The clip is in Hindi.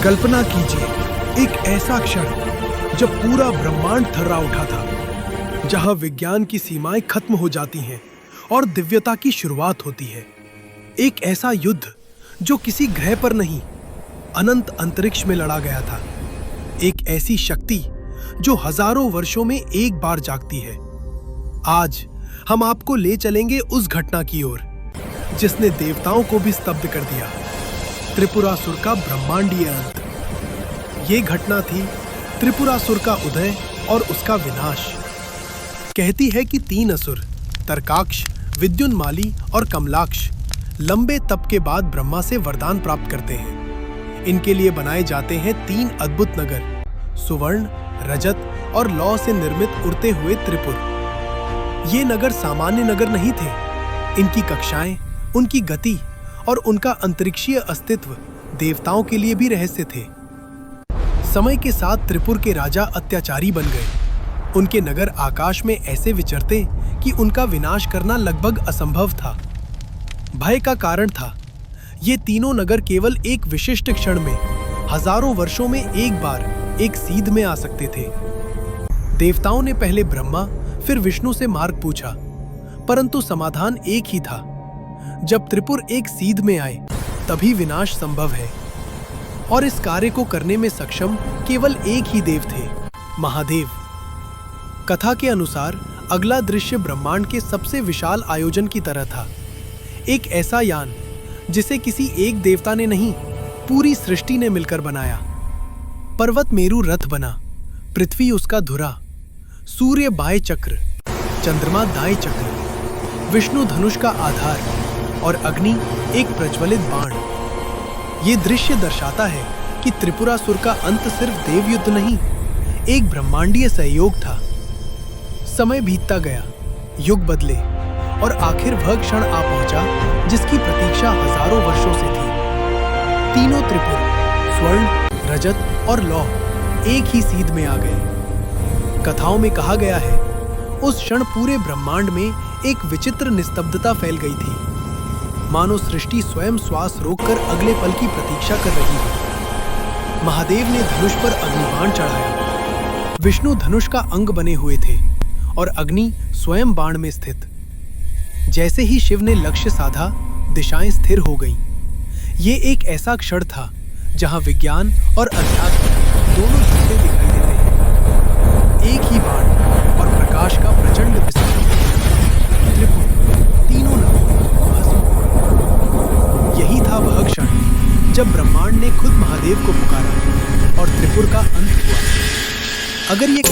कल्पना कीजिए, एक ऐसा क्षण जब पूरा ब्रह्मांड थर्रा उठा था, जहां विज्ञान की सीमाएं खत्म हो जाती हैं और दिव्यता की शुरुआत होती है। एक ऐसा युद्ध जो किसी ग्रह पर नहीं, अनंत अंतरिक्ष में लड़ा गया था। एक ऐसी शक्ति जो हजारों वर्षों में एक बार जागती है। आज हम आपको ले चलेंगे उस घटना की ओर जिसने देवताओं को भी स्तब्ध कर दिया, त्रिपुरासुर का ब्रह्मांडीय अंत। ये घटना थी त्रिपुरासुर का उदय और उसका विनाश। कहती है कि 3 असुर, तर्काक्ष, विद्युन्माली और कमलाक्ष, लंबे तप के बाद ब्रह्मा से वरदान प्राप्त करते हैं। इनके लिए बनाए जाते हैं 3 अद्भुत नगर, सुवर्ण, रजत और लौ से निर्मित उड़ते हुए त्रिपुर। ये नगर सामान्य नगर नहीं थे। इनकी कक्षाएं, उनकी गति और उनका अंतरिक्षीय अस्तित्व देवताओं के लिए भी रहस्य थे। समय के साथ त्रिपुर के राजा अत्याचारी बन गए। उनके नगर आकाश में ऐसे विचरते कि उनका विनाश करना लगभग असंभव था। भय का कारण था, ये तीनों नगर केवल एक विशिष्ट क्षण में, हजारों वर्षों में एक बार एक सीध में आ सकते थे। देवताओं ने पहले ब्रह्मा फिर विष्णु से मार्ग पूछा, परंतु समाधान एक ही था। जब त्रिपुर एक सीध में आए तभी विनाश संभव है, और इस कार्य को करने में सक्षम केवल एक ही देव थे, महादेव। कथा के अनुसार अगला दृश्य ब्रह्मांड के सबसे विशाल आयोजन की तरह था। एक ऐसा यान जिसे किसी एक देवता ने नहीं, पूरी सृष्टि ने मिलकर बनाया। पर्वत मेरु रथ बना, पृथ्वी उसका धुरा, सूर्य बाएं चक्र, चंद्रमा दाएं चक्र, विष्णु धनुष का आधार और अग्नि एक प्रज्वलित बाण। ये दृश्य दर्शाता है कि त्रिपुरासुर का अंत सिर्फ देव युद्ध नहीं, एक ब्रह्मांडीय सहयोग था। समय बीतता गया, युग बदले, और आखिर वह क्षण आ पहुंचा जिसकी प्रतीक्षा हजारों वर्षों से थी। तीनों त्रिपुर, स्वर्ण, रजत और लौह एक ही सीध में आ गए। कथाओं में कहा गया है, उस क्षण पूरे ब्रह्मांड में एक विचित्र निस्तब्धता फैल गई थी, मानो सृष्टि स्वयं श्वास रोककर अगले पल की प्रतीक्षा कर रही है। महादेव ने धनुष पर अग्निबाण चढ़ाया। विष्णु धनुष का अंग बने हुए थे और अग्नि स्वयं बाण में स्थित। जैसे ही शिव ने लक्ष्य साधा, दिशाएं स्थिर हो गईं। ये एक ऐसा क्षण था जहां विज्ञान और अध्यात्म दोनों झूठे दिखाई देते हैं। एक ही बाण और प्रकाश का प्रचंड विस्तार। त्रिपुर, तीनों नगर भस्म। यही था वह क्षण जब ब्रह्मांड ने खुद महादेव को पुकारा और त्रिपुर का अंत हुआ। अगर ये